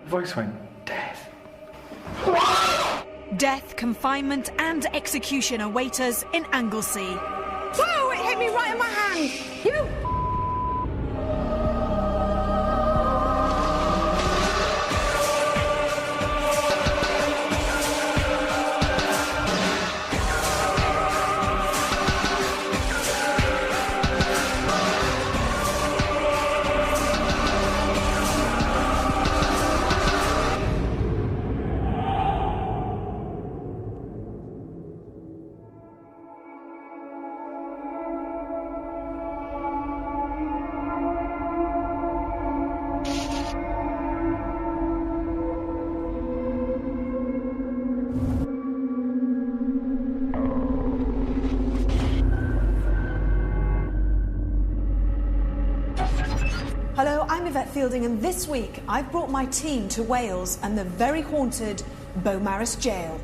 Voice went, death. Death, confinement and execution await us in Anglesey. Whoa, it hit me right in my hand! You... Hello, I'm Yvette Fielding, and this week I've brought my team to Wales and the very haunted Beaumaris Gaol.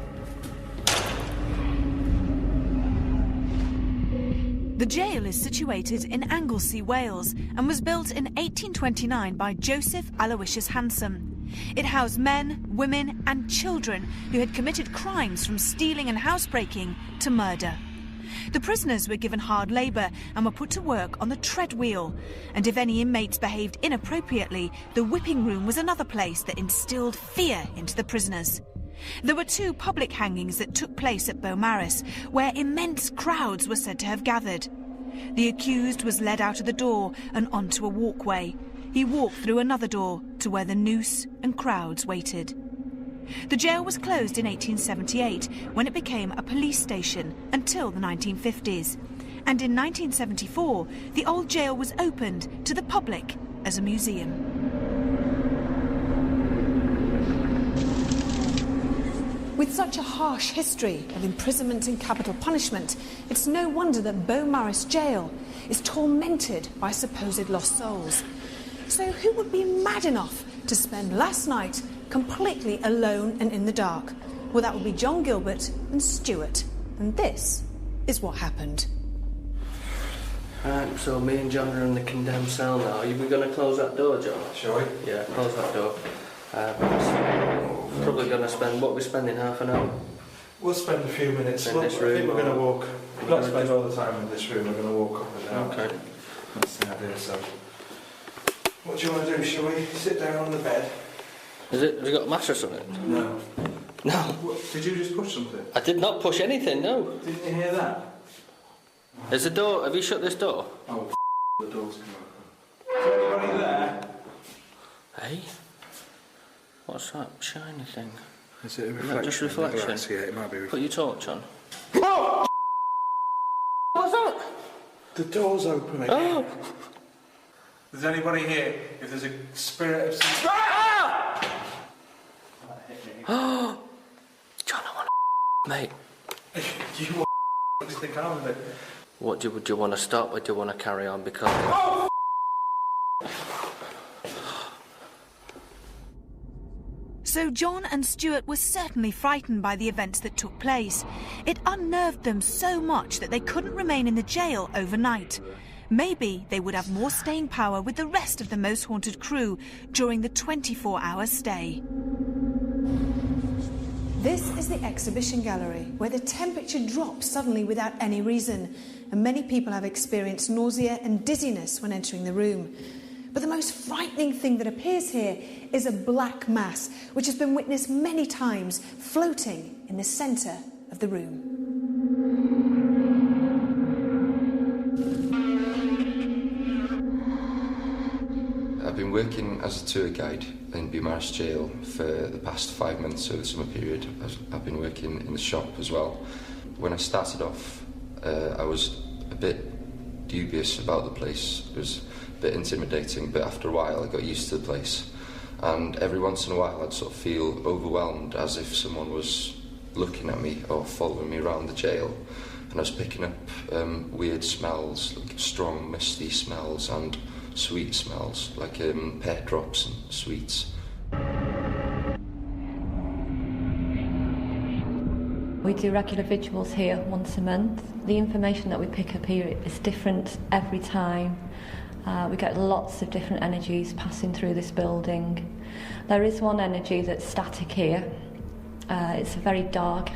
The jail is situated in Anglesey, Wales, and was built in 1829 by Joseph Aloysius Hanson. It housed men, women and children who had committed crimes from stealing and housebreaking to murder. The prisoners were given hard labour and were put to work on the tread wheel, and if any inmates behaved inappropriately, the whipping room was another place that instilled fear into the prisoners. There were 2 public hangings that took place at Beaumaris, where immense crowds were said to have gathered. The accused was led out of the door and onto a walkway. He walked through another door to where the noose and crowds waited. The jail was closed in 1878 when it became a police station until the 1950s. And in 1974, the old jail was opened to the public as a museum. With such a harsh history of imprisonment and capital punishment, it's no wonder that Beaumaris Gaol is tormented by supposed lost souls. So who would be mad enough to spend last night completely alone and in the dark? Well, that would be John Gilbert and Stuart. And this is what happened. Right, so me and John are in the condemned cell now. Are we going to close that door, John? Shall we? Yeah, close that door. Probably going to spend, what are we spending, half an hour? We'll spend a few minutes. In this room, I think we're going to walk. We're not spend all the time in this room. We're going to walk up and down. Okay. That's the idea. So, what do you want to do? Shall we sit down on the bed? Is it? Have you got a mattress on it? No. No. What, did you just push something? I did not push anything, no. Didn't you hear that? Is the door, have you shut this door? Oh, the door's come open. Is there anybody there? Hey? What's that shiny thing? Is it a Is that just reflection? Glass? Yeah, it might be. Put your torch on. Oh! What's that? The door's open again. Oh! Is there anybody here? If there's a spirit of... Oh! John, I want mate. You want what do you think I'm with it? What, do you want to stop or do you want to carry on? Because... Oh! So John and Stuart were certainly frightened by the events that took place. It unnerved them so much that they couldn't remain in the jail overnight. Maybe they would have more staying power with the rest of the Most Haunted crew during the 24-hour stay. This is the exhibition gallery, where the temperature drops suddenly without any reason, and many people have experienced nausea and dizziness when entering the room. But the most frightening thing that appears here is a black mass, which has been witnessed many times, floating in the centre of the room. I've been working as a tour guide in Beaumaris Gaol for the past 5 months over the summer period. I've been working in the shop as well. When I started off, I was a bit dubious about the place. It was a bit intimidating, but after a while I got used to the place. And every once in a while I'd sort of feel overwhelmed, as if someone was looking at me or following me around the jail. And I was picking up weird smells, like strong misty smells and sweet smells, like pear drops and sweets. We do regular vigils here once a month. The information that we pick up here is different every time. We get lots of different energies passing through this building. There is one energy that's static here. It's a very dark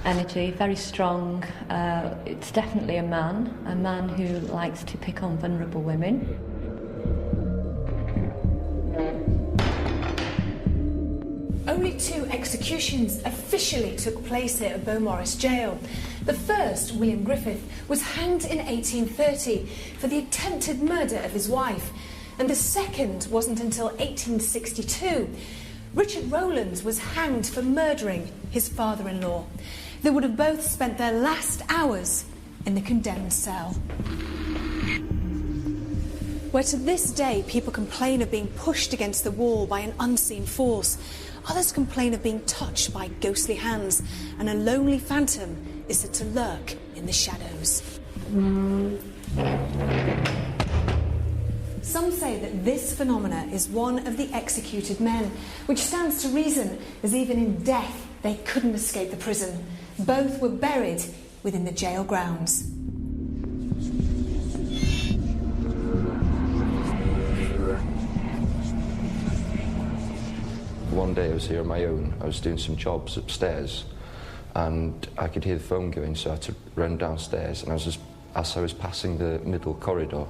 energy, very strong. It's definitely a man who likes to pick on vulnerable women. Only 2 executions officially took place here at Beaumaris Gaol. The first, William Griffith, was hanged in 1830 for the attempted murder of his wife, and the second wasn't until 1862. Richard Rowlands was hanged for murdering his father-in-law. They would have both spent their last hours in the condemned cell, where to this day people complain of being pushed against the wall by an unseen force. Others complain of being touched by ghostly hands, and a lonely phantom is said to lurk in the shadows. Some say that this phenomena is one of the executed men, which stands to reason, as even in death they couldn't escape the prison. Both were buried within the jail grounds. One day I was here on my own. I was doing some jobs upstairs and I could hear the phone going, so I had to run downstairs, and as I was passing the middle corridor,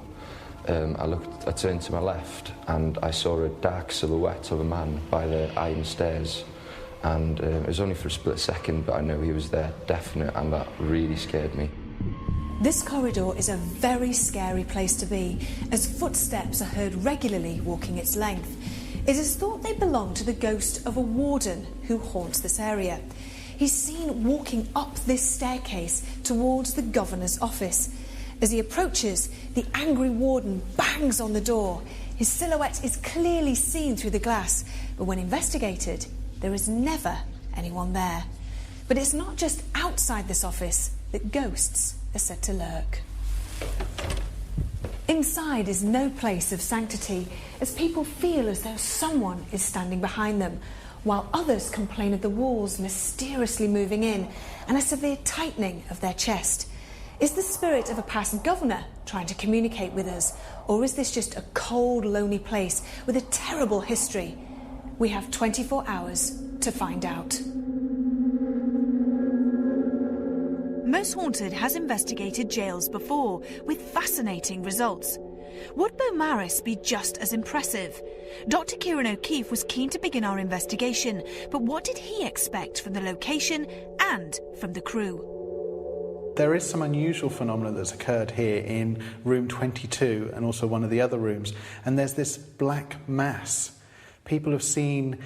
I turned to my left and I saw a dark silhouette of a man by the iron stairs, and it was only for a split second, but I know he was there, definite, and that really scared me. This corridor is a very scary place to be, as footsteps are heard regularly walking its length. It is thought they belong to the ghost of a warden who haunts this area. He's seen walking up this staircase towards the governor's office. As he approaches, the angry warden bangs on the door. His silhouette is clearly seen through the glass, but when investigated, there is never anyone there. But it's not just outside this office that ghosts are said to lurk. Inside is no place of sanctity, as people feel as though someone is standing behind them, while others complain of the walls mysteriously moving in and a severe tightening of their chest. Is the spirit of a past governor trying to communicate with us, or is this just a cold, lonely place with a terrible history? We have 24 hours to find out. Most Haunted has investigated jails before, with fascinating results. Would Beaumaris be just as impressive? Dr. Kieran O'Keefe was keen to begin our investigation, but what did he expect from the location and from the crew? There is some unusual phenomena that's occurred here in room 22 and also one of the other rooms, and there's this black mass. People have seen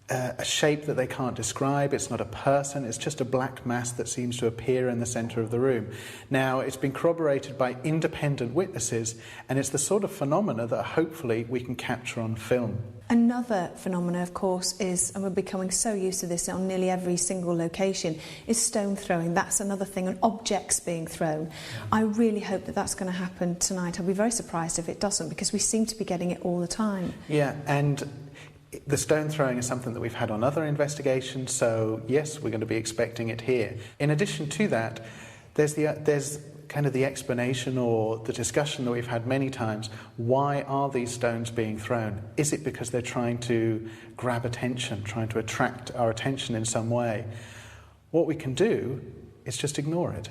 a shape that they can't describe. It's not a person, it's just a black mass that seems to appear in the centre of the room. Now, it's been corroborated by independent witnesses, and it's the sort of phenomena that hopefully we can capture on film. Another phenomena, of course, is, and we're becoming so used to this on nearly every single location, is stone throwing. That's another thing, and objects being thrown. I really hope that that's going to happen tonight. I'll be very surprised if it doesn't, because we seem to be getting it all the time. Yeah, and the stone throwing is something that we've had on other investigations, so yes, we're going to be expecting it here. In addition to that, there's kind of the explanation or the discussion that we've had many times. Why are these stones being thrown? Is it because they're trying to grab attention, trying to attract our attention in some way? What we can do is just ignore it.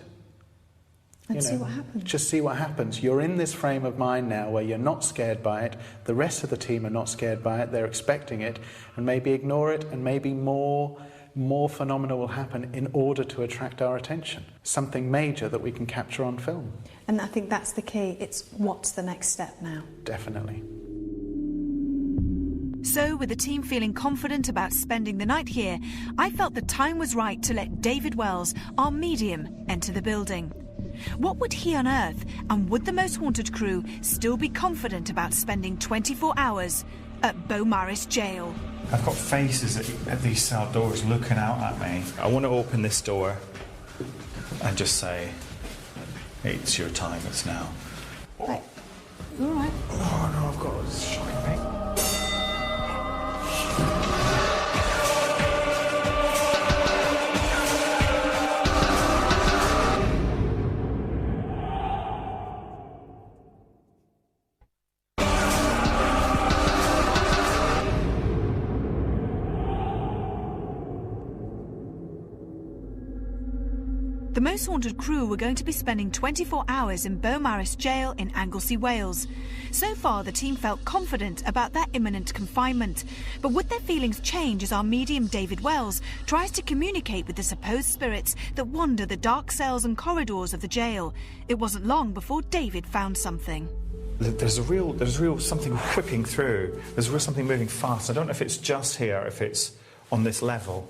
And see what happens. Just see what happens. You're in this frame of mind now where you're not scared by it. The rest of the team are not scared by it. They're expecting it. And maybe ignore it, and maybe more phenomena will happen in order to attract our attention. Something major that we can capture on film. And I think that's the key. It's what's the next step now? Definitely. So, with the team feeling confident about spending the night here, I felt the time was right to let David Wells, our medium, enter the building. What would he unearth, and would the Most Haunted crew still be confident about spending 24 hours at Beaumaris Gaol? I've got faces at these cell doors looking out at me. I want to open this door and just say, it's your time, it's now. Right. All right. Oh no, I've got to shine me. The most haunted crew were going to be spending 24 hours in Beaumaris Jail in Anglesey, Wales. So far, the team felt confident about their imminent confinement. But would their feelings change as our medium David Wells tries to communicate with the supposed spirits that wander the dark cells and corridors of the jail? It wasn't long before David found something. There's real something whipping through. There's real something moving fast. I don't know if it's just here, if it's on this level.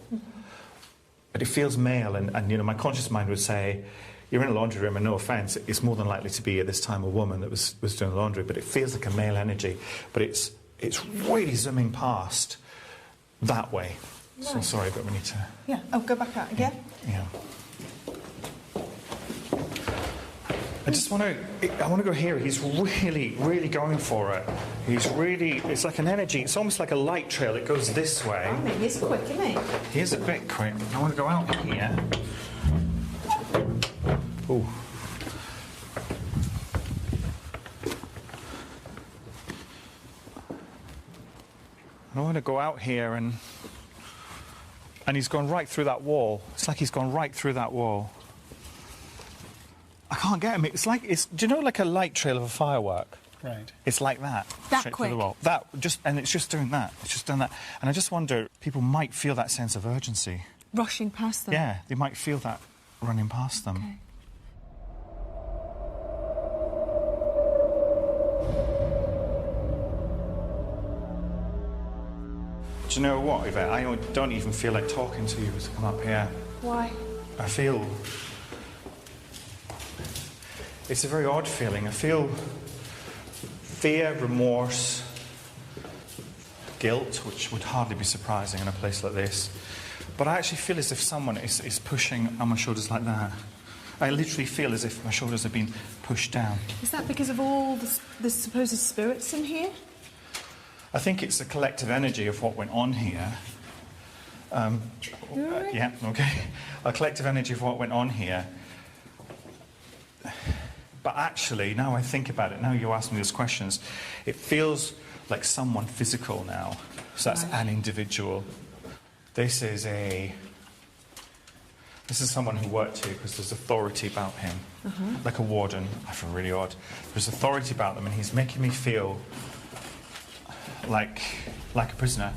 But it feels male, and you know, my conscious mind would say, you're in a laundry room, and no offence, it's more than likely to be at this time a woman that was doing the laundry, but it feels like a male energy. But it's really zooming past that way. Right. So sorry, but we need to... Yeah, oh, go back out again. Yeah. I want to go here. He's really going for it. It's like an energy. It's almost like a light trail. It goes this way. I mean, he's quick, isn't he? He is a bit quick. I want to go out here. Ooh. I want to go out here and he's gone right through that wall. It's like he's gone right through that wall. I can't get him. It's like, do you know, like a light trail of a firework? Right. It's like that. That quick? Through the wall. And it's just doing that. It's just done that. And I just wonder, people might feel that sense of urgency. Rushing past them? Yeah, they might feel that running past them. Okay. Do you know what, Yvette? I don't even feel like talking to you to come up here. Why? I feel... It's a very odd feeling. I feel fear, remorse, guilt, which would hardly be surprising in a place like this. But I actually feel as if someone is pushing on my shoulders like that. I literally feel as if my shoulders have been pushed down. Is that because of all the supposed spirits in here? I think it's a collective energy of what went on here. Right. Yeah, okay. A collective energy of what went on here. But actually, now I think about it, now you ask me those questions, it feels like someone physical now. So that's an individual. This is someone who worked here because there's authority about him. Like a warden. I feel really odd. There's authority about them, and he's making me feel like a prisoner.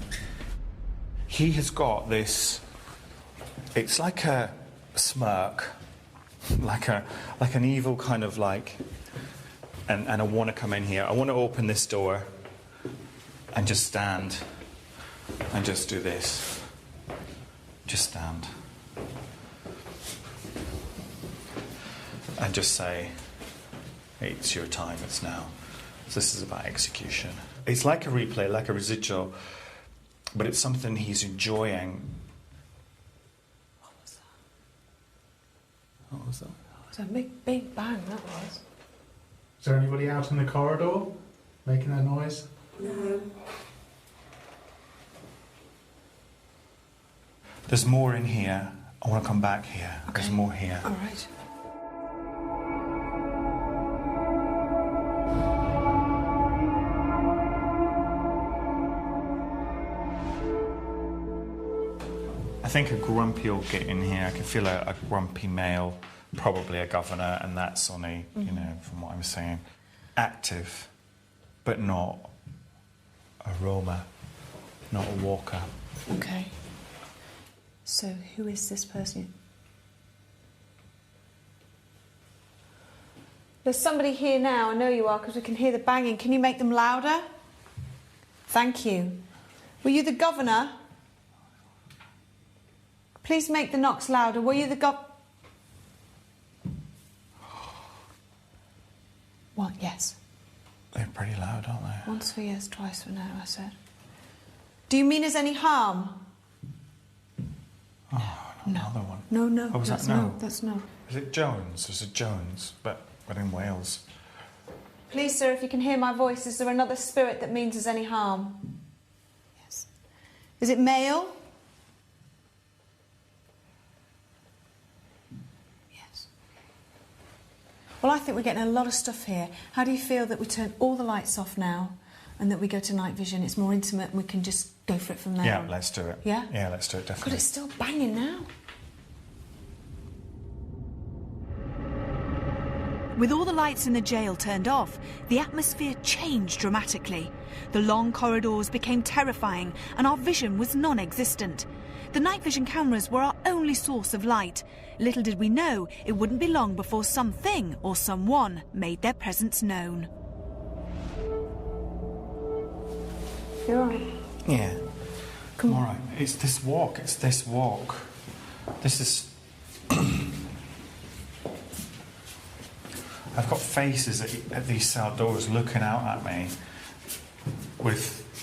He has got this... It's like a smirk. Like an evil kind of like, and I want to come in here. I want to open this door and just stand and just do this. Just stand. And just say, hey, it's your time, it's now. This is about execution. It's like a replay, like a residual, but it's something he's enjoying. What was that? It was a big bang, that was. Is there anybody out in the corridor making that noise? No. There's more in here. I want to come back here. Okay. There's more here. All right. I think a grumpy will get in here. I can feel a grumpy male, probably a governor, and that's on a, you know, from what I'm saying, active, but not a roamer, not a walker. Okay. So who is this person? There's somebody here now. I know you are because we can hear the banging. Can you make them louder? Thank you. Were you the governor? Please make the knocks louder. Were you the What? Yes. They're pretty loud, aren't they? Once for yes, twice for no, I said. Do you mean there's any harm? Oh, no. Another one. No. Oh, was that's that no? That's no. Is it Jones? Is it Jones? But in Wales. Please, sir, if you can hear my voice, is there another spirit that means there's any harm? Yes. Is it male? Yes. Well, I think we're getting a lot of stuff here. How do you feel that we turn all the lights off now and that we go to night vision? It's more intimate and we can just go for it from there. Yeah, let's do it. Yeah? Yeah, let's do it, definitely. God, it's still banging now. With all the lights in the jail turned off, the atmosphere changed dramatically. The long corridors became terrifying and our vision was non-existent. The night vision cameras were our only source of light. Little did we know it wouldn't be long before something or someone made their presence known. You're all right. Yeah. Come I'm on. all right. It's this walk. This is... I've got faces at these cell doors looking out at me,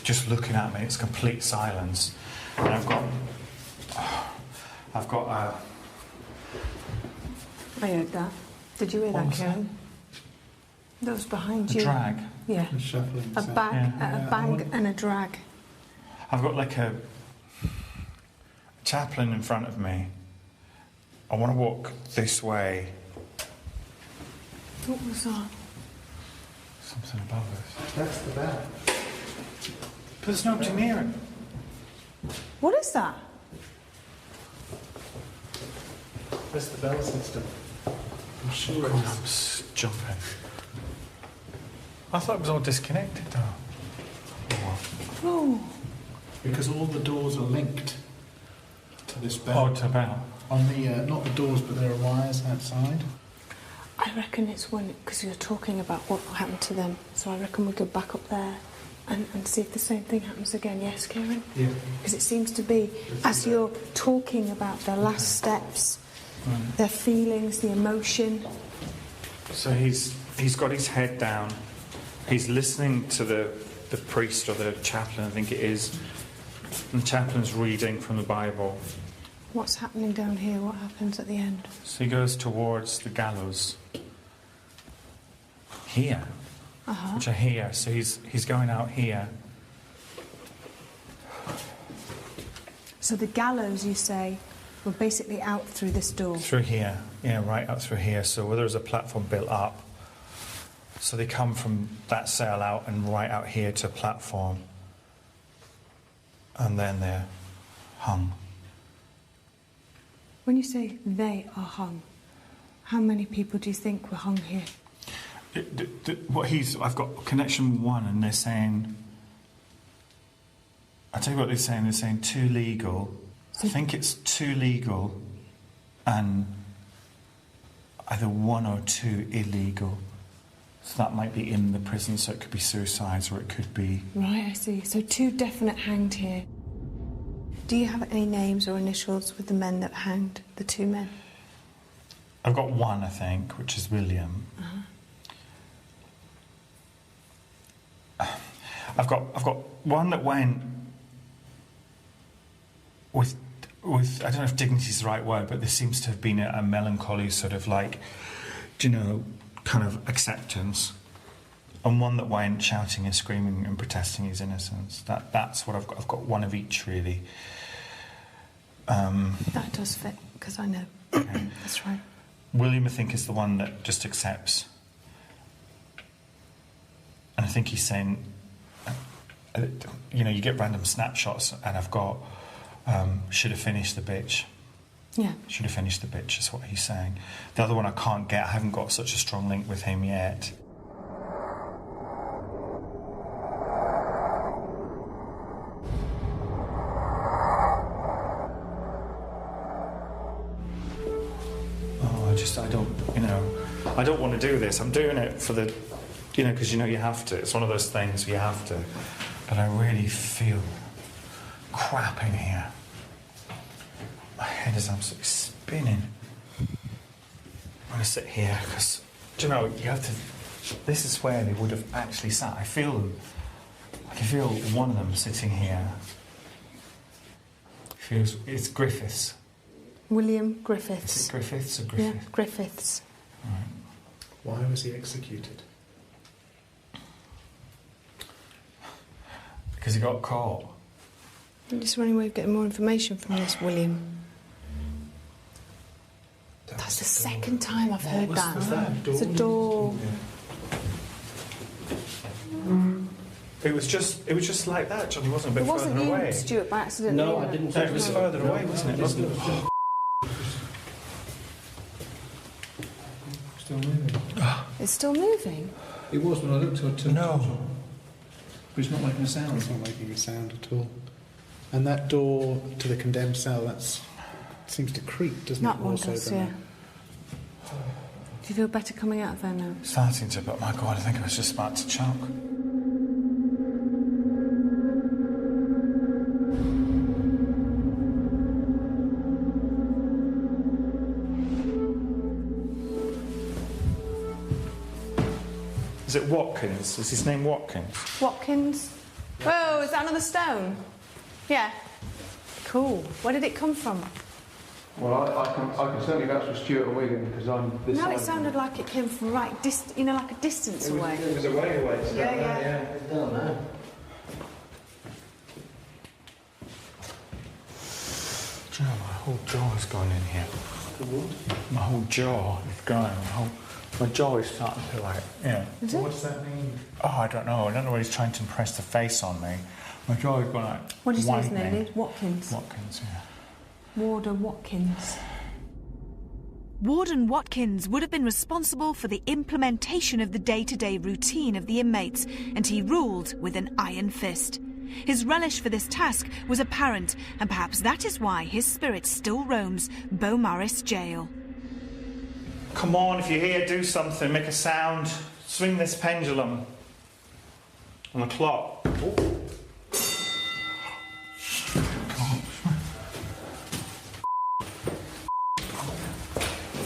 just looking at me. It's complete silence. And I've got I heard that. Did you hear that, Karen? That was behind a you. drag. Yeah. The shuffling A sound. bag, Yeah. a bang and a drag. I've got like a chaplain in front of me. I want to walk this way. What was that? Something above us. That's the bell. But there's nobody near it. What is that? That's the bell system. I'm sure it I'm is. jumping. I thought it was all disconnected though. Oh, Because all the doors are linked to this bell. Oh, to bell. On the, not the doors, but there are wires outside. I reckon it's when, because you're talking about what happened to them, so I reckon we go back up there and see if the same thing happens again. Yes, Karen? Yeah. Because it seems to be, as you're talking about their last steps, their feelings, the emotion. So he's got his head down. He's listening to the priest or the chaplain, I think it is. And the chaplain's reading from the Bible. What's happening down here? What happens at the end? So he goes towards the gallows. Here. Uh-huh. Which are here. So he's going out here. So the gallows, you say, were basically out through this door. Through here. Yeah, right out through here. So where there's a platform built up. So they come from that cell out and right out here to a platform. And then they're hung. When you say they are hung, how many people do you think were hung here? I've got connection one, and they're saying. I'll tell you what they're saying. They're saying 2 legal. I think it's 2 legal, and either 1 or 2 illegal. So that might be in the prison. So it could be suicides, or it could be. Right, I see. So 2 definite hanged here. Do you have any names or initials with the men that hanged, the 2 men? I've got 1, I think, which is William. Uh-huh. I've got 1 that went with I don't know if dignity is the right word, but there seems to have been a melancholy sort of like, kind of acceptance, and 1 that went shouting and screaming and protesting his innocence. That's what I've got. I've got 1 of each really. That does fit, because I know. Okay. That's right. William, I think, is the one that just accepts. And I think he's saying, you get random snapshots, and I've got, should have finished the bitch. Yeah. Should have finished the bitch, is what he's saying. The other one I can't get, I haven't got such a strong link with him yet. I don't want to do this. I'm doing it for the, because you have to. It's one of those things you have to. But I really feel crap in here. My head is absolutely spinning. I'm going to sit here because, you have to. This is where they would have actually sat. I feel them. I can feel one of them sitting here. It's Griffiths. William Griffiths. Is it Griffiths or Griffith? Yeah, Griffiths. Right. Why was he executed? Because he got caught. Is there any way of getting more information from this, William? That's the second time I've heard that. Was that? It's a door. It was just like that, Johnny. It wasn't a bit It wasn't further you, away. Stuart, by accident. No, either. I didn't. No, it was further away, wasn't it? Wasn't it? Still moving. It's still moving. It was when I looked at it. No. But it's not making a sound. It's not making a sound at all. And that door to the condemned cell, seems to creak, doesn't That it? one Also does, than yeah. that. Do you feel better coming out of there now? Starting to, but my God, I think I was just about to choke. Is it Watkins? Is his name Watkins? Watkins? Whoa, is that another stone? Yeah. Cool. Where did it come from? Well, I can certainly vouch for Stuart and Wigan because I'm this No, side. it sounded like it came from like a distance away. It was away. So Yeah. I don't know. Do you know, my whole jaw is going in here. My whole jaw is going. My jaw is starting to Is it? What does that mean? Oh, I don't know. I don't know whether he's trying to impress the face on me. My jaw is going like. What did you say his whitening. name is? Watkins. Watkins, yeah. Warder Watkins. Warden Watkins would have been responsible for the implementation of the day-to-day routine of the inmates, and he ruled with an iron fist. His relish for this task was apparent, and perhaps that is why his spirit still roams Beaumaris jail. Come on, if you're here, do something. Make a sound. Swing this pendulum on the clock. Oh.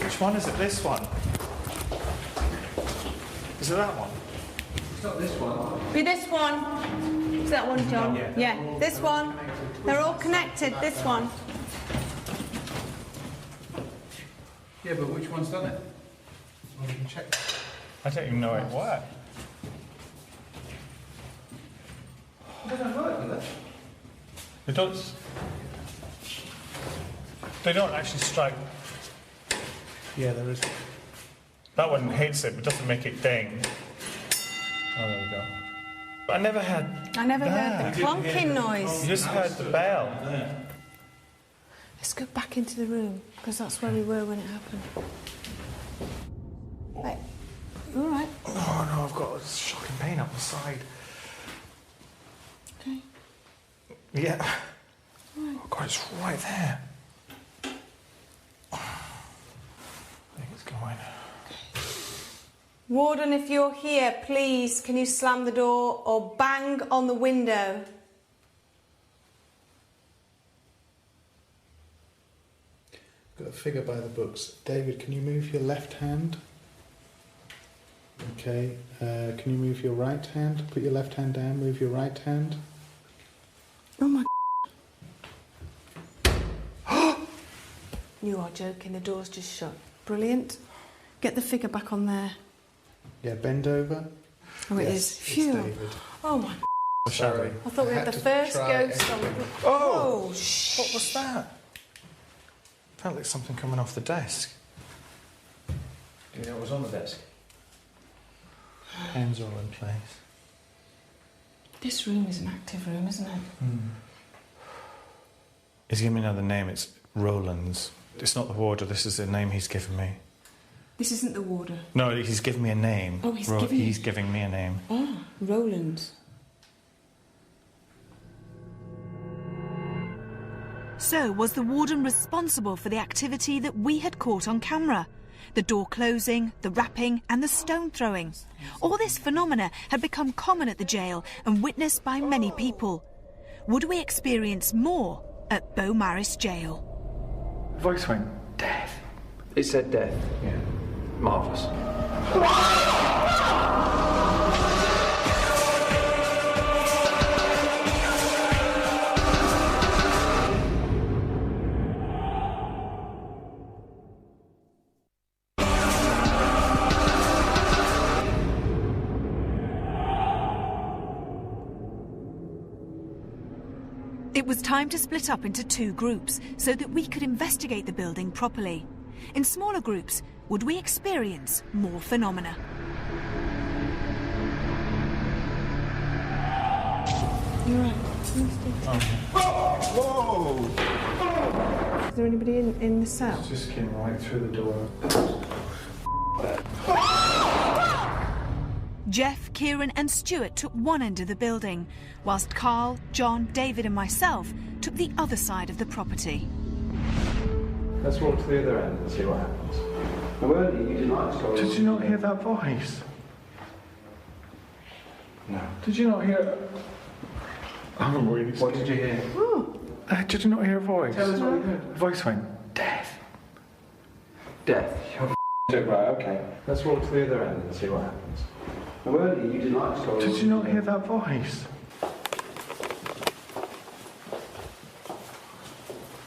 Which one is it? This one? Is it that one? It's not this one. Be this one. Is that one, John? Yeah. This one. They're all connected. This one. Yeah, but which one's done it? Well, you can check. I don't even know it worked. It doesn't work, does it? It does. They don't actually strike. Yeah, there is. That one hits it, but doesn't make it ding. Oh, there we go. But I never had. I never heard the You clunking noise. just heard the bell. Let's go back into the room, because that's where we were when it happened. Right. You all right? Oh no, I've got a shocking pain up the side. Okay. Yeah. Oh God, it's right there. I think it's going. Warden, if you're here, please, can you slam the door or bang on the window? Got a figure by the books. David, can you move your left hand? Okay. Can you move your right hand? Put your left hand down. Move your right hand. Oh my. You are joking. The door's just shut. Brilliant. Get the figure back on there. Yeah, bend over. Oh, it Yes, is. it's Phew. David. Oh my. Sorry. I thought we had the first ghost on. Oh! Shh. What was that? Felt like something coming off the desk. Do you know what was on the desk? Pens all in place. This room is an active room, isn't it? He's given me another name. It's Roland's. It's not the warder. This is the name he's given me. This isn't the warder. No, he's given me a name. Oh, he's given you- He's giving me a name. Oh, Roland. So, was the warden responsible for the activity that we had caught on camera? The door closing, the rapping and the stone throwing. All this phenomena had become common at the jail and witnessed by many people. Would we experience more at Beaumaris jail? Voice went death. It said death. Yeah. Marvellous. It was time to split up into two groups so that we could investigate the building properly. In smaller groups, would we experience more phenomena? You're right. Whoa! Is there anybody in the cell? Just came right through the door. Jeff, Kieran and Stuart took one end of the building, whilst Carl, John, David and myself took the other side of the property. Let's walk to the other end and see what happens. Now, earlier you didn't like to. Did you not hear that voice? No. Did you not hear? I'm really scared. What did you hear? Did you not hear a voice? Tell us what you heard. The voice went, death. Death. You're right, okay. Let's walk to the other end and see what happens. Now, earlier you didn't like to. Did you not hear that voice?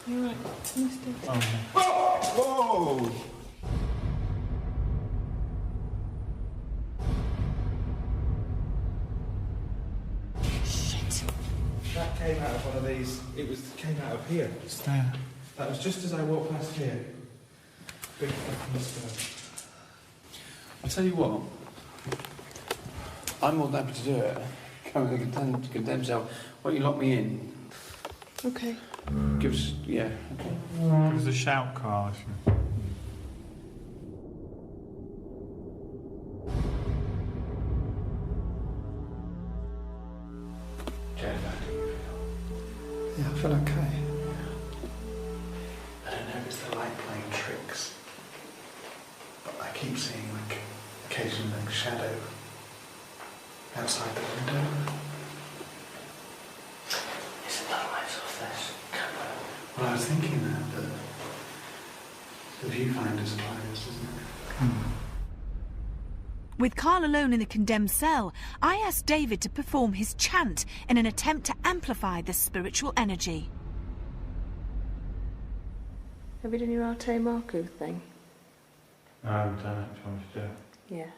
You're right. Whoa! That came out of one of these. Came out of here. It's there. That was just as I walked past here. Big fucking stone. I'll tell you what. I'm more than happy to do it. Come and condemn cell. Why don't you lock me in? Okay. Give us, yeah. Okay. Give us a shout, Carl. If you... Jeff, how do you feel? Yeah, I feel okay. I don't know if it's the light playing tricks, but I keep seeing like occasionally like shadow outside the window. Isn't that lights off this? Well, I was thinking that, but the viewfinder's closed, isn't it? With Carl alone in the condemned cell, I asked David to perform his chant in an attempt to amplify the spiritual energy. Have you done your Arte Marku thing? No, I haven't done it. Do you want me to do it? Yeah.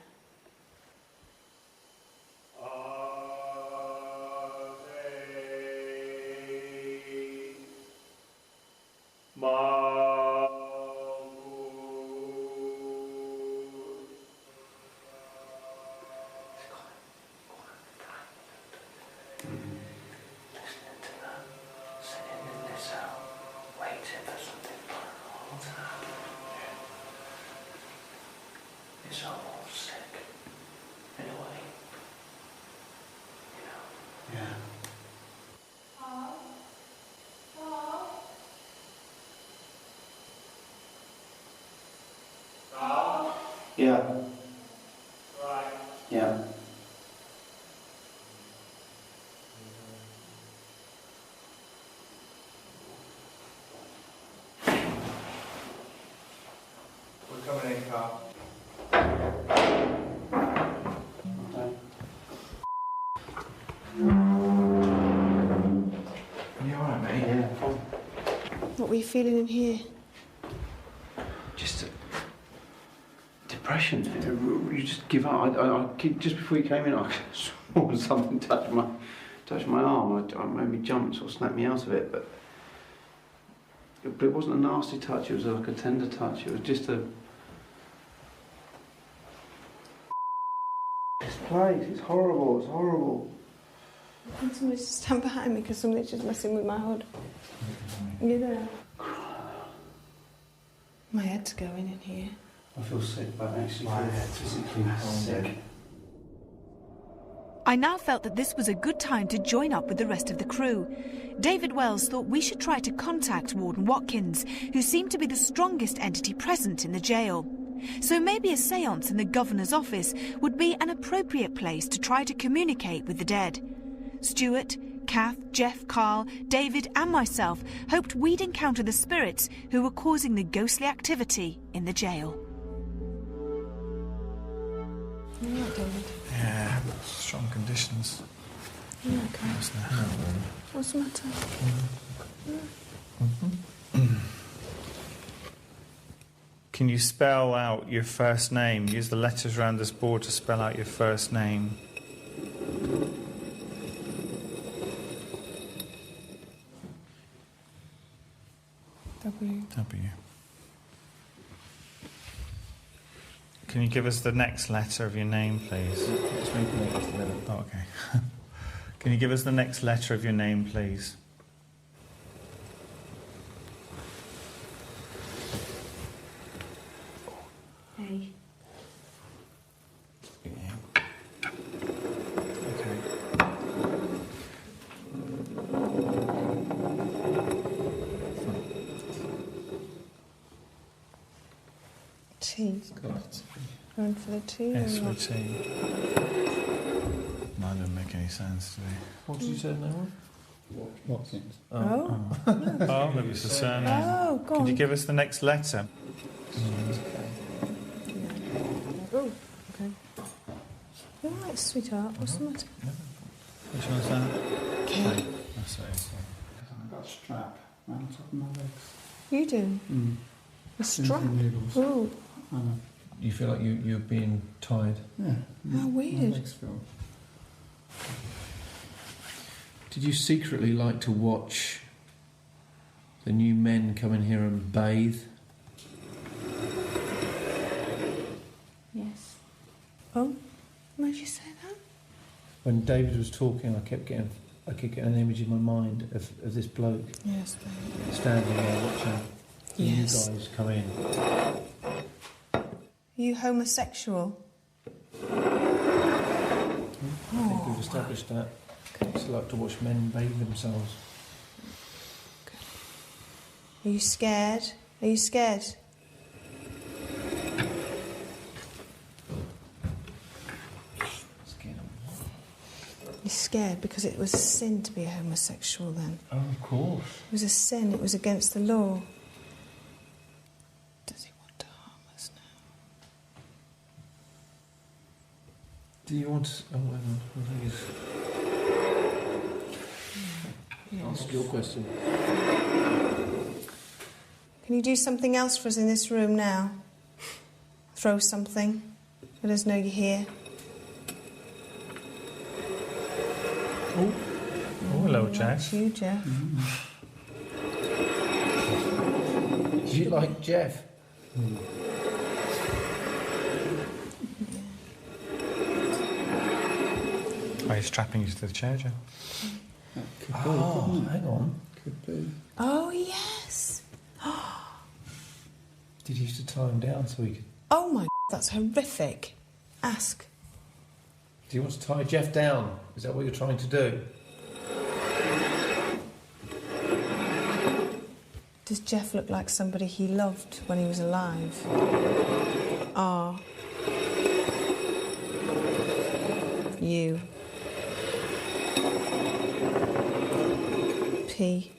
Listening to that, sitting in this cell, waiting for something paranormal to happen. It's almost sick, in a way. You know? Yeah. Yeah. Right. Yeah. We're coming in, Carl. Okay. You alright, mate? Yeah, fine. What were you feeling in here? Just depression. You just give up. I just before you came in, I saw something touch my arm. It made me jump, sort of snapped me out of it. But it wasn't a nasty touch. It was like a tender touch. It was just a. This place. It's horrible. It's horrible. Can somebody just stand behind me because somebody's just messing with my hood? You there? My head's going in here. I feel sick, but actually My feel head's physically sick. I now felt that this was a good time to join up with the rest of the crew. David Wells thought we should try to contact Warden Watkins, who seemed to be the strongest entity present in the jail. So maybe a séance in the governor's office would be an appropriate place to try to communicate with the dead. Stuart, Kath, Jeff, Carl, David and myself hoped we'd encounter the spirits who were causing the ghostly activity in the jail. All right, David. Yeah, strong conditions. You okay? What's the matter? Can you spell out your first name? Use the letters around this board to spell out your first name. W. W. Can you give us the next letter of your name, please? Oh, okay. Can you give us the next letter of your name, please? A. Yeah. Tea. Going for the tea? Yes, or for not? tea. That didn't make any sense to me. What did you say now? Watkins. Oh. Oh, maybe it's a surname. Oh, go Could on. you give us the next letter? Oh, okay. You all right, sweetheart? What's the matter? Which one's that? Okay. That's what it is. I've got a strap around the top of my legs. You do? A strap? Needles. Oh, I know. You feel like you're being tied. Yeah. how My weird. legs feel. Did you secretly like to watch the new men come in here and bathe? Yes. Oh, why'd you say that? When David was talking, I kept getting an image in my mind of this bloke Yes, babe. standing there watching the Yes. new guys come in. Are you homosexual? I think we've established that. It's like to watch men bathe themselves. Are you scared? Are you scared? You're scared because it was a sin to be a homosexual then. Oh, of course. It was a sin. It was against the law. Does he want to harm us now? Do you want to... Oh, well, the thing is... Ask your question. Can you do something else for us in this room now? Throw something. Let us know you're here. Oh, hello, Jeff. You, Jeff. Do you like Jeff? Why are you strapping you to the chair, Jeff? Could be, Oh, couldn't it? hang on. Could be. Oh, yes. Did you used to tie him down so he could... Oh, my... That's horrific. Ask. Do you want to tie Jeff down? Is that what you're trying to do? Does Jeff look like somebody he loved when he was alive? R. U. P.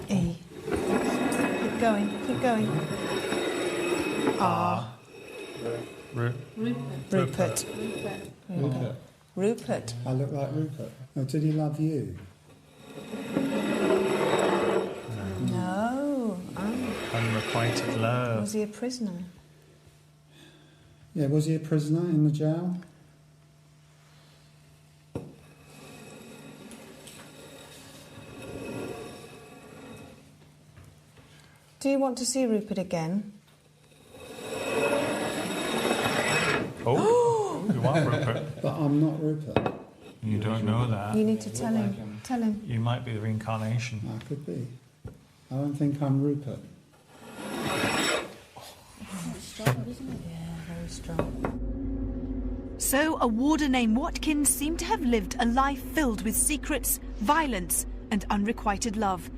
E. Keep going, keep going. R. Rupert. Rupert. I look like Rupert. Oh, did he love you? No. Unrequited love. Was he a prisoner? Yeah, was he a prisoner in the jail? Do you want to see Rupert again? Oh, you are Rupert. But I'm not Rupert. You don't know that. You need to tell him. Tell him. You might be the reincarnation. I could be. I don't think I'm Rupert. Strong, isn't it? Yeah, very strong. So, a warder named Watkins seemed to have lived a life filled with secrets, violence, and unrequited love.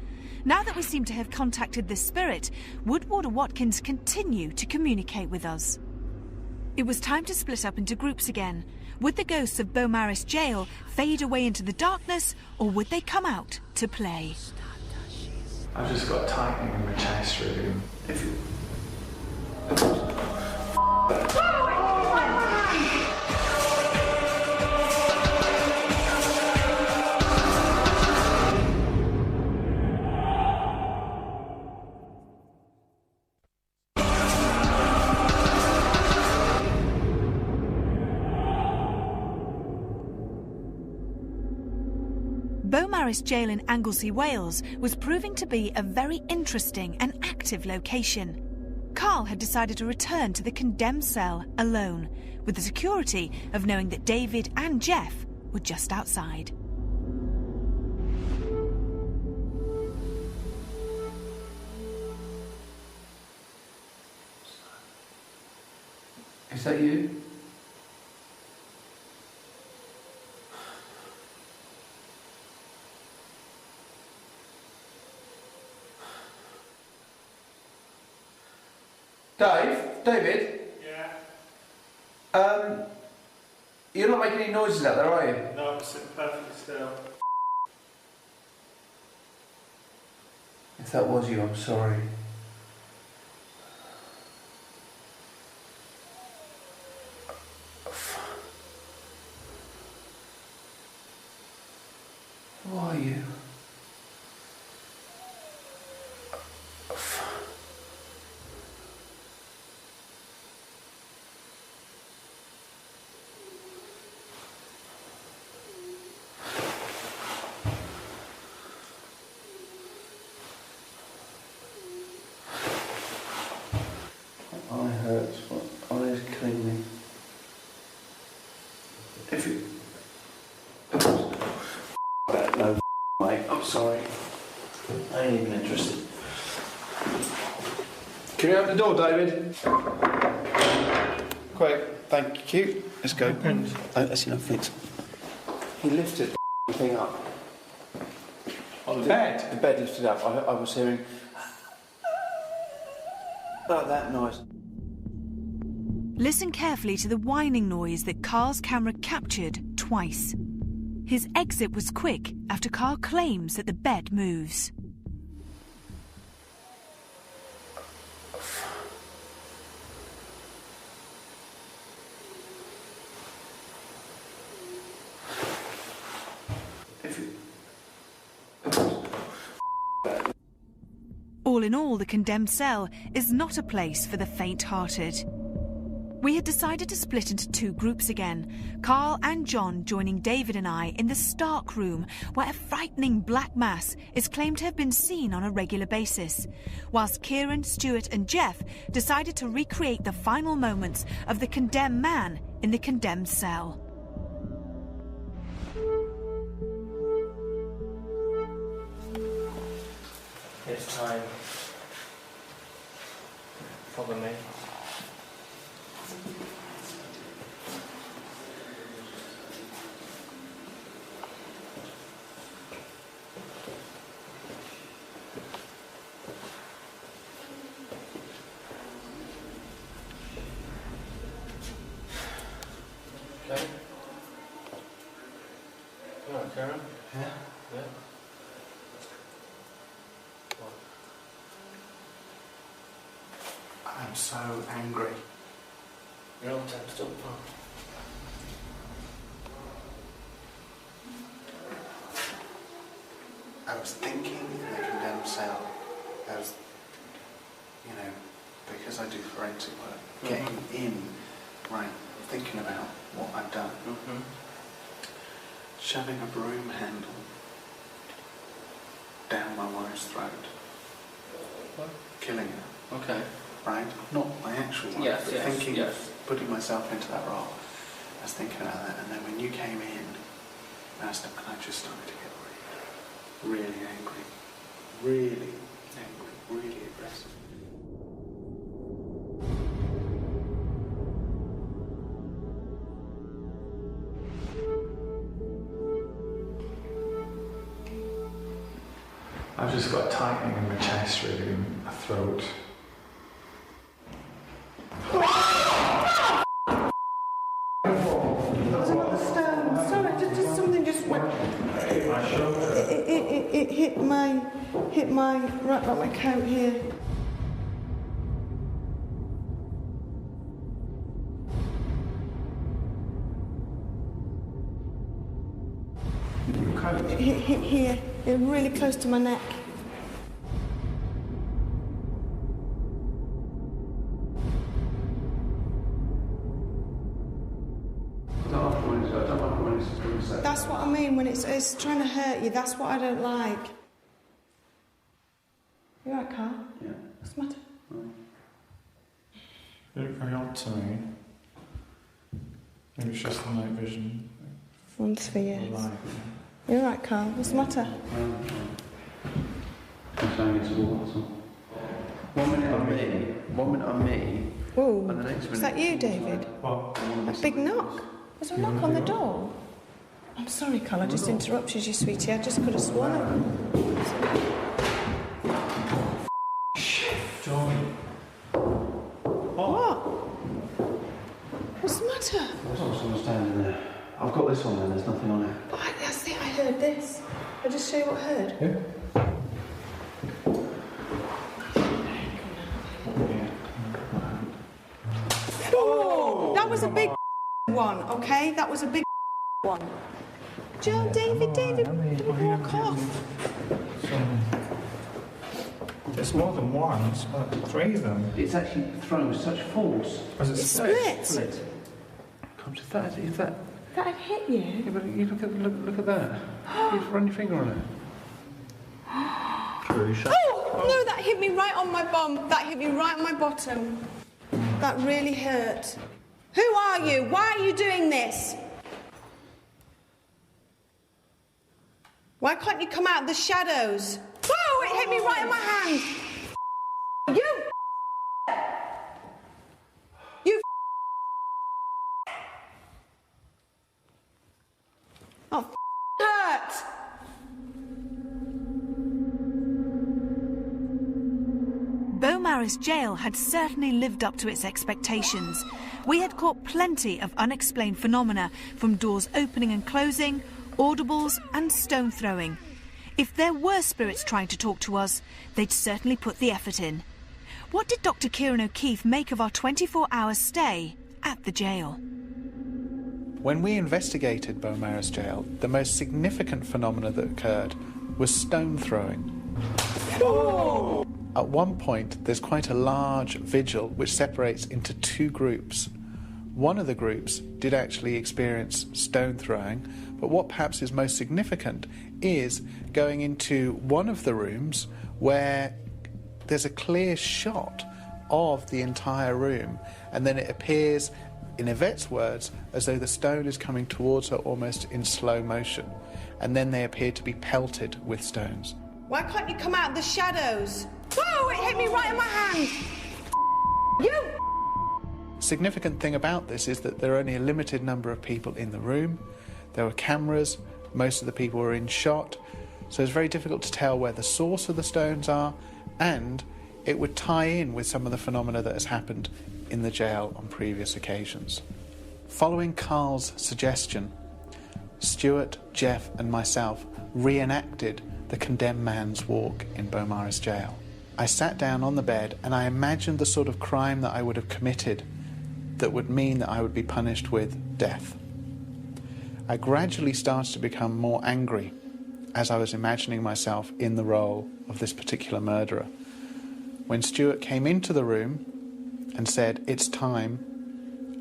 Now that we seem to have contacted this spirit, would Warder Watkins continue to communicate with us? It was time to split up into groups again. Would the ghosts of Beaumaris Gaol fade away into the darkness, or would they come out to play? I've just got tightening in my chest, really. Beaumaris Gaol in Anglesey, Wales was proving to be a very interesting and active location. Carl had decided to return to the condemned cell alone, with the security of knowing that David and Jeff were just outside. Is that you? David? Yeah? You're not making any noises out there, are you? No, I'm sitting perfectly still. If that was you, I'm sorry. Who are you? My eye hurts. My eye is killing me. If you... No, mate, I'm sorry. I ain't even interested. Can you open the door, David? Quick, thank you. Let's go. Oh, that's enough, thanks. He lifted the thing up. On the bed? The bed lifted up. I was hearing... like that noise. Listen carefully to the whining noise that Carl's camera captured twice. His exit was quick after Carl claims that the bed moves. All in all, the condemned cell is not a place for the faint-hearted. We had decided to split into two groups again, Carl and John joining David and I in the Stark Room, where a frightening black mass is claimed to have been seen on a regular basis, whilst Kieran, Stuart and Jeff decided to recreate the final moments of the condemned man in the condemned cell. It's time. Follow me. Okay. All right, Karen? Yeah? Yeah. I'm so angry. You're all tensed up, huh? I was thinking in the condemned cell. I was, because I do forensic work, getting in, right, thinking about what I've done. Shoving a broom handle down my wife's throat. What? Killing her. Okay. Right? Not my actual wife, Yes, but yes, thinking yes. of putting myself into that role. I was thinking about that, and then when you came in, I just started to get really angry. Really angry, really aggressive. I've just got a tightening in my chest, really, in my throat. Sorry, just something just went. Hit my shoulder. It hit my right by my coat here. It hit here. It was really close to my neck. That's what I mean when it's trying to hurt you. That's what I don't like. You all right, Carl? Yeah. What's the matter? You look very odd to me. Maybe it's just the night vision. Once for you. The light, You all right, Carl? What's the matter? I'm saying it's all, that's all. 1 minute on me, Oh, and the next minute... is that you, David? What? A big knock? Was there a knock on the door? I'm sorry, Carl, I just interrupted you, sweetie. I just could have sworn it. John. What's the matter? There's not someone standing there. I've got this on there, there's nothing on it. Oh, that's it, I heard this. I'll just show you what I heard. Yeah. Oh! That was a big one, okay? That was a big one. Joe, David, don't walk off. There's more than one, it's like 3 of them. It's actually thrown with such force. It's split. Come to that, if that... That had hit you? Yeah, but you look at that. You run your finger on it. Oh, no, that hit me right on my bum. That hit me right on my bottom. That really hurt. Who are you? Why are you doing this? Why can't you come out of the shadows? Oh, it hit me right in my hand. You. Oh, hurt. Beaumaris Jail had certainly lived up to its expectations. We had caught plenty of unexplained phenomena, from doors opening and closing, audibles and stone throwing. If there were spirits trying to talk to us, they'd certainly put the effort in. What did Dr. Kieran O'Keefe make of our 24-hour stay at the jail? When we investigated Beaumaris Jail, the most significant phenomena that occurred was stone throwing. Oh. At one point, there's quite a large vigil which separates into 2 groups. One of the groups did actually experience stone throwing, but what perhaps is most significant is going into one of the rooms where there's a clear shot of the entire room, and then it appears, in Yvette's words, as though the stone is coming towards her almost in slow motion, and then they appear to be pelted with stones. Why can't you come out of the shadows? Oh, it hit me right in my hand. You. Significant thing about this is that there are only a limited number of people in the room. There were cameras, most of the people were in shot, so it's very difficult to tell where the source of the stones are, and it would tie in with some of the phenomena that has happened in the jail on previous occasions. Following Carl's suggestion, Stuart, Jeff and myself reenacted the condemned man's walk in Beaumaris Jail. I sat down on the bed and I imagined the sort of crime that I would have committed that would mean that I would be punished with death. I gradually started to become more angry as I was imagining myself in the role of this particular murderer. When Stuart came into the room and said, "It's time,"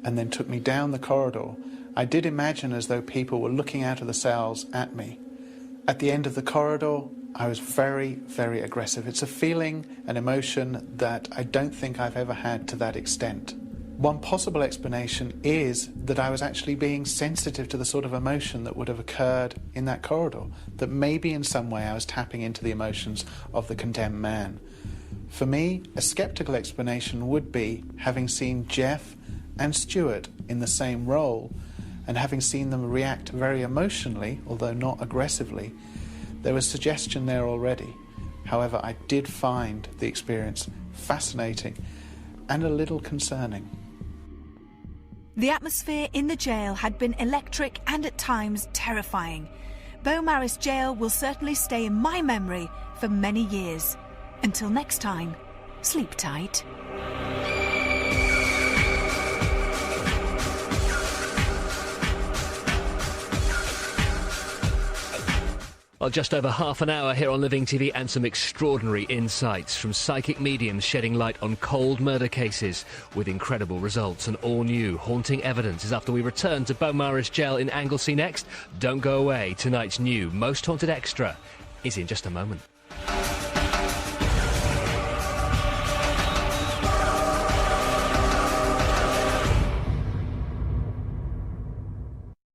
and then took me down the corridor, I did imagine as though people were looking out of the cells at me. At the end of the corridor, I was very, very aggressive. It's a feeling, an emotion that I don't think I've ever had to that extent. One possible explanation is that I was actually being sensitive to the sort of emotion that would have occurred in that corridor, that maybe in some way I was tapping into the emotions of the condemned man. For me, a sceptical explanation would be having seen Jeff and Stuart in the same role and having seen them react very emotionally, although not aggressively. There was suggestion there already. However, I did find the experience fascinating and a little concerning. The atmosphere in the jail had been electric and at times terrifying. Beaumaris Jail will certainly stay in my memory for many years. Until next time, sleep tight. Well, just over half an hour here on Living TV, and some extraordinary insights from psychic mediums shedding light on cold murder cases with incredible results. And all new haunting evidence is after we return to Beaumaris Jail in Anglesey next. Don't go away. Tonight's new Most Haunted Extra is in just a moment.